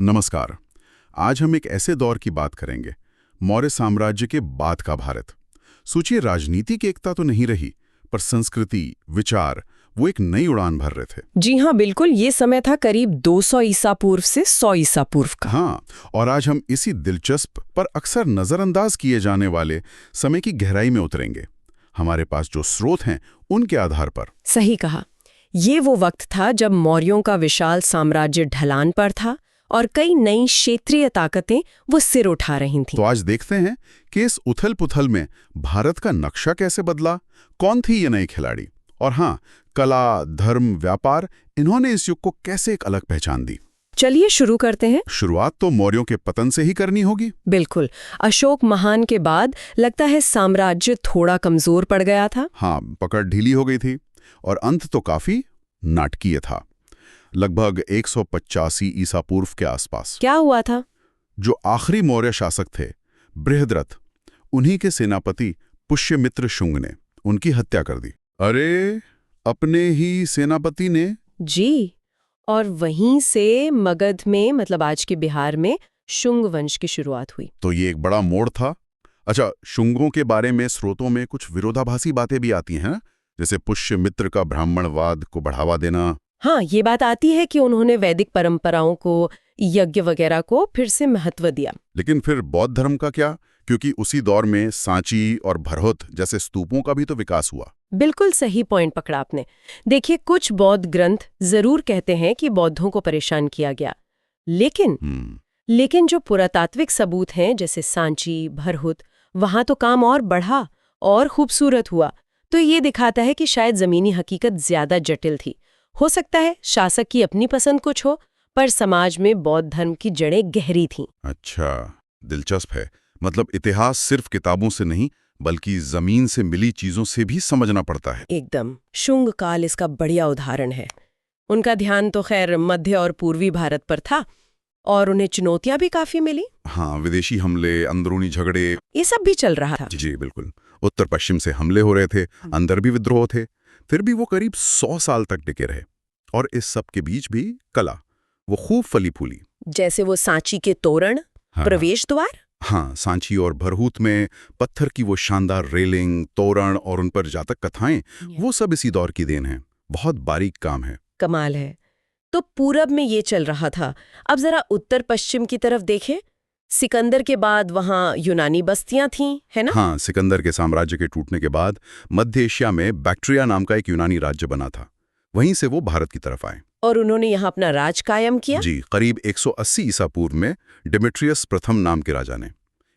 नमस्कार। आज हम एक ऐसे दौर की बात करेंगे, मौर्य साम्राज्य के बाद का भारत। सोचिए, राजनीतिक एकता तो नहीं रही, पर संस्कृति, विचार वो एक नई उड़ान भर रहे थे। जी हाँ, बिल्कुल। ये समय था करीब 200 ईसा पूर्व से 100 ईसा पूर्व का। हाँ, और आज हम इसी दिलचस्प पर अक्सर नज़रअंदाज किए जाने वाले समय की गहराई में उतरेंगे, हमारे पास जो स्रोत हैं उनके आधार पर। सही कहा। ये वो वक्त था जब मौर्यों का विशाल साम्राज्य ढलान पर था और कई नई क्षेत्रीय ताकतें वो सिर उठा रही थीं। तो आज देखते हैं कि इस उथल-पुथल में भारत का नक्शा कैसे बदला, कौन थी ये नई खिलाड़ी, और हाँ, कला, धर्म, व्यापार, इन्होंने इस युग को कैसे एक अलग पहचान दी। चलिए शुरू करते हैं। शुरुआत तो मौर्यों के पतन से ही करनी होगी। बिल्कुल। अशोक महान के बाद लगता है साम्राज्य थोड़ा कमजोर पड़ गया था। हाँ, पकड़ ढीली हो गई थी और अंत तो काफी नाटकीय था। लगभग 185 ईसा पूर्व के आसपास क्या हुआ था? जो आखिरी मौर्य शासक थे, बृहद्रथ, उन्हीं के सेनापति पुष्यमित्र शुंग ने उनकी हत्या कर दी। अरे, अपने ही सेनापति ने? जी। और वहीं से मगध में, मतलब आज के बिहार में, शुंग वंश की शुरुआत हुई। तो ये एक बड़ा मोड़ था। अच्छा, शुंगों के बारे में स्रोतों में कुछ विरोधाभासी बातें भी आती हैं, जैसे पुष्यमित्र का ब्राह्मणवाद को बढ़ावा देना। हाँ, ये बात आती है कि उन्होंने वैदिक परंपराओं को, यज्ञ वगैरह को फिर से महत्व दिया। लेकिन फिर बौद्ध धर्म का क्या? क्योंकि उसी दौर में सांची और भरहुत जैसे स्तूपों का भी तो विकास हुआ। बिल्कुल सही पॉइंट पकड़ा आपने। देखिए, कुछ बौद्ध ग्रंथ जरूर कहते हैं कि बौद्धों को परेशान किया गया, लेकिन जो पुरातात्विक सबूत हैं, जैसे सांची, भरहुत, वहां तो काम और बढ़ा और खूबसूरत हुआ। तो ये दिखाता है कि शायद जमीनी हकीकत ज्यादा जटिल थी। हो सकता है शासक की अपनी पसंद कुछ हो, पर समाज में बौद्ध धर्म की जड़ें गहरी थीं। अच्छा, दिलचस्प है। मतलब इतिहास सिर्फ किताबों से नहीं, बल्कि जमीन से मिली चीजों से भी समझना पड़ता है। एकदम। शुंग काल इसका बढ़िया उदाहरण है। उनका ध्यान तो खैर मध्य और पूर्वी भारत पर था, और उन्हें चुनौतियां भी काफी मिली। हाँ, विदेशी हमले, अंदरूनी झगड़े, ये सब भी चल रहा था। जी बिल्कुल। उत्तर पश्चिम से हमले हो रहे थे, अंदर भी विद्रोह थे। फिर भी वो करीब 100 साल तक टिके रहे। और इस सब के बीच भी कला, वो खूब फली फूली। जैसे वो सांची के तोरण, हाँ, प्रवेश द्वार। हाँ, सांची और भरहूत में पत्थर की वो शानदार रेलिंग, तोरण और उन पर जातक कथाएं, वो सब इसी दौर की देन है। बहुत बारीक काम है। कमाल है। तो पूरब में ये चल रहा था। अब जरा उत्तर पश्चिम की तरफ देखें। सिकंदर के बाद वहां यूनानी बस्तियां थीं, है ना? हाँ, सिकंदर के साम्राज्य के टूटने के बाद मध्य एशिया में बैक्ट्रिया नाम का एक यूनानी राज्य बना था। वहीं से वो भारत की तरफ आए। और उन्होंने यहाँ अपना राज कायम किया। जी, करीब 180 ईसा पूर्व में डिमेट्रियस प्रथम नाम के राजा ने।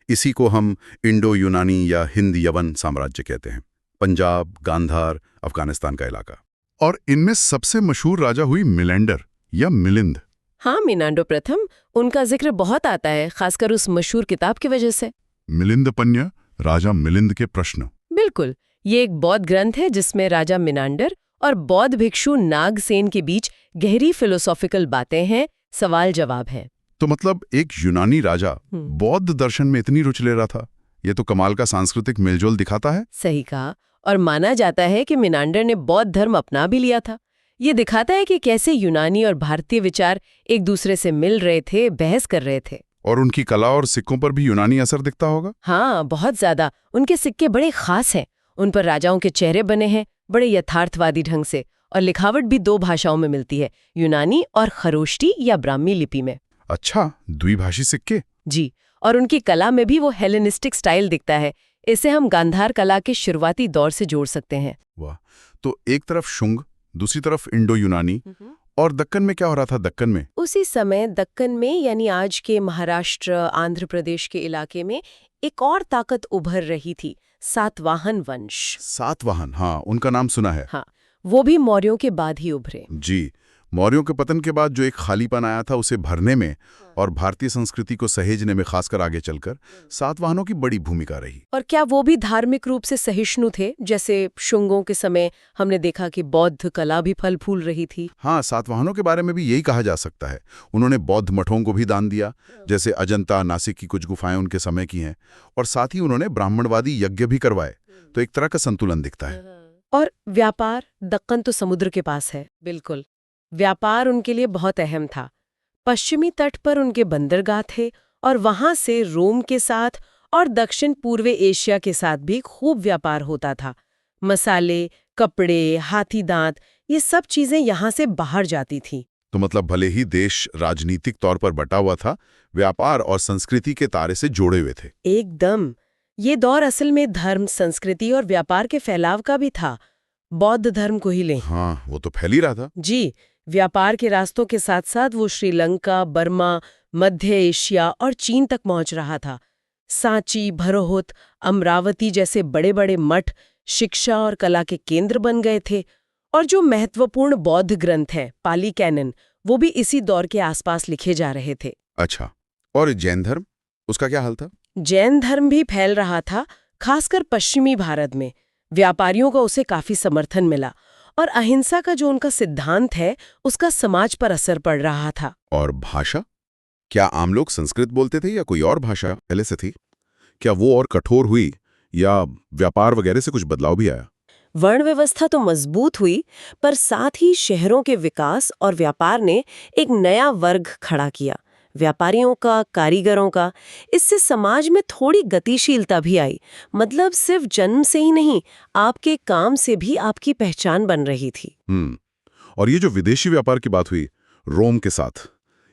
इसी को हम इंडो यूनानी या हिंद यवन साम्राज्य कहते हैं। पंजाब, गांधार, अफगानिस्तान का इलाका। और इनमें सबसे मशहूर राजा हुई मिलेंडर या मिलिंद। हाँ, मिनांडो प्रथम। उनका जिक्र बहुत आता है, खासकर उस मशहूर किताब की वजह से। मिलिंद पन्य, राजा मिलिंद के प्रश्न। बिल्कुल। ये एक बौद्ध ग्रंथ है जिसमें राजा मिनांडर और बौद्ध भिक्षु नागसेन के बीच गहरी फिलोसॉफिकल बातें हैं, सवाल जवाब है। तो मतलब एक यूनानी राजा बौद्ध दर्शन में इतनी रुचि ले रहा था, ये तो कमाल का सांस्कृतिक मेलजोल दिखाता है। सही कहा। और माना जाता है कि मिनांडर ने बौद्ध धर्म अपना भी लिया था। ये दिखाता है कि कैसे यूनानी और भारतीय विचार एक दूसरे से मिल रहे थे, बहस कर रहे थे। और उनकी कला और सिक्कों पर भी यूनानी असर दिखता होगा। हाँ, बहुत ज्यादा। उनके सिक्के बड़े खास हैं। उन पर राजाओं के चेहरे बने हैं, बड़े यथार्थवादी ढंग से। और लिखावट भी 2 भाषाओं में मिलती है, यूनानी और खरोष्टी या ब्राह्मी लिपि में। अच्छा, द्विभाषी सिक्के। जी। और उनकी कला में भी वो हेलेनिस्टिक स्टाइल दिखता है। इसे हम गांधार कला के शुरुआती दौर से जोड़ सकते हैं। वाह। तो एक तरफ शुंग, दूसरी तरफ इंडो यूनानी। और दक्कन में क्या हो रहा था? दक्कन में उसी समय दक्कन में, यानी आज के महाराष्ट्र, आंध्र प्रदेश के इलाके में, एक और ताकत उभर रही थी, सातवाहन वंश। सातवाहन, हाँ, उनका नाम सुना है। हाँ, वो भी मौर्यों के बाद ही उभरे। जी, मौर्यों के पतन के बाद जो एक खालीपन आया था उसे भरने में और भारतीय संस्कृति को सहेजने में, खासकर आगे चलकर सातवाहनों की बड़ी भूमिका रही। और क्या वो भी धार्मिक रूप से सहिष्णु थे? जैसे शुंगों के समय हमने देखा कि बौद्ध कला भी फल फूल रही थी। हाँ, सातवाहनों के बारे में भी यही कहा जा सकता है। उन्होंने बौद्ध मठों को भी दान दिया, जैसे अजंता, नासिक की कुछ गुफाएं उनके समय की हैं। और साथ ही उन्होंने ब्राह्मणवादी यज्ञ भी करवाए। तो एक तरह का संतुलन दिखता है। और व्यापार, दक्कन तो समुद्र के पास है। बिल्कुल। व्यापार उनके लिए बहुत अहम था। पश्चिमी तट पर उनके बंदरगाह थे और वहां से रोम के साथ और दक्षिण पूर्व एशिया के साथ भी खूब व्यापार होता था। मसाले, कपड़े, हाथी दांत, ये सब चीजें यहाँ से बाहर जाती थी। तो मतलब भले ही देश राजनीतिक तौर पर बटा हुआ था, व्यापार और संस्कृति के तारे से जोड़े हुए थे। एकदम। ये दौर असल में धर्म, संस्कृति और व्यापार के फैलाव का भी था। बौद्ध धर्म को ही लें। हाँ, वो तो फैल ही रहा था। जी, व्यापार के रास्तों के साथ साथ वो श्रीलंका, बर्मा, मध्य एशिया और चीन तक पहुंच रहा था। सांची, भरोहुत, अमरावती जैसे बड़े बड़े मठ शिक्षा और कला के केंद्र बन गए थे। और जो महत्वपूर्ण बौद्ध ग्रंथ हैं, पाली कैनन, वो भी इसी दौर के आसपास लिखे जा रहे थे। अच्छा, और जैन धर्म, उसका क्या हाल था? जैन धर्म भी फैल रहा था, खासकर पश्चिमी भारत में। व्यापारियों को उसे काफी समर्थन मिला और अहिंसा का जो उनका सिद्धांत है, उसका समाज पर असर पड़ रहा था। और भाषा, क्या आम लोग संस्कृत बोलते थे या कोई और भाषा पहले से थी? क्या वो और कठोर हुई या व्यापार वगैरह से कुछ बदलाव भी आया? वर्ण व्यवस्था तो मजबूत हुई, पर साथ ही शहरों के विकास और व्यापार ने एक नया वर्ग खड़ा किया, व्यापारियों का, कारीगरों का। इससे समाज में थोड़ी गतिशीलता भी आई। मतलब सिर्फ जन्म से ही नहीं, आपके काम से भी आपकी पहचान बन रही थी। और ये जो विदेशी व्यापार की बात हुई रोम के साथ,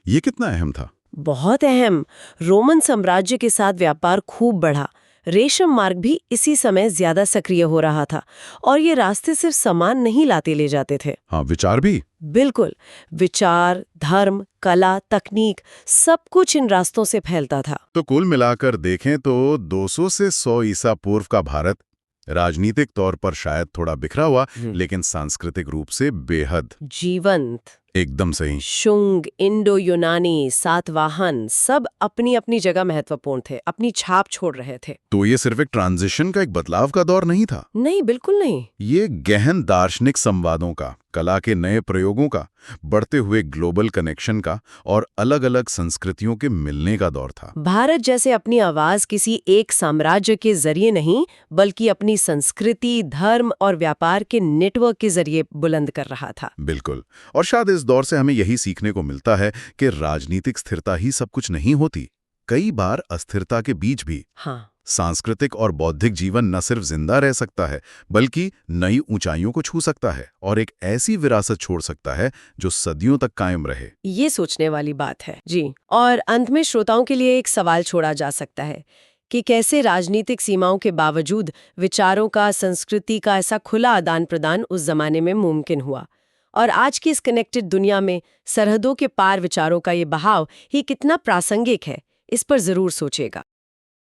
ये कितना अहम था? बहुत अहम। रोमन साम्राज्य के साथ व्यापार खूब बढ़ा। रेशम मार्ग भी इसी समय ज्यादा सक्रिय हो रहा था और ये रास्ते सिर्फ सामान नहीं लाते ले जाते थे। हाँ, विचार भी। बिल्कुल, विचार, धर्म, कला, तकनीक, सब कुछ इन रास्तों से फैलता था। तो कुल मिलाकर देखें तो 200 से 100 ईसा पूर्व का भारत राजनीतिक तौर पर शायद थोड़ा बिखरा हुआ, लेकिन सांस्कृतिक रूप से बेहद जीवंत। एकदम सही। शुंग, इंडो यूनानी, सातवाहन, सब अपनी अपनी जगह महत्वपूर्ण थे, अपनी छाप छोड़ रहे थे। तो ये सिर्फ एक ट्रांजिशन का, एक बदलाव का दौर नहीं था। नहीं, बिल्कुल नहीं। ये गहन दार्शनिक संवादों का, कला के नए प्रयोगों का, बढ़ते हुए ग्लोबल कनेक्शन का और अलग-अलग संस्कृतियों के मिलने का दौर था। भारत जैसे अपनी आवाज किसी एक साम्राज्य के जरिए नहीं, बल्कि अपनी संस्कृति, धर्म और व्यापार के नेटवर्क के जरिए बुलंद कर रहा था। बिल्कुल। और शायद इस दौर से हमें यही सीखने को मिलता है कि राजनीतिक स्थिरता ही सब कुछ नहीं होती। कई बार अस्थिरता के बीच भी सांस्कृतिक और बौद्धिक जीवन न सिर्फ जिंदा रह सकता है, बल्कि नई ऊंचाइयों को छू सकता है और एक ऐसी विरासत छोड़ सकता है जो सदियों तक कायम रहे। ये सोचने वाली बात है जी। और अंत में श्रोताओं के लिए एक सवाल छोड़ा जा सकता है कि कैसे राजनीतिक सीमाओं के बावजूद विचारों का, संस्कृति का ऐसा खुला आदान प्रदान उस जमाने में मुमकिन हुआ। और आज की इस कनेक्टेड दुनिया में सरहदों के पार विचारों का ये बहाव ही कितना प्रासंगिक है, इस पर जरूर सोचेगा।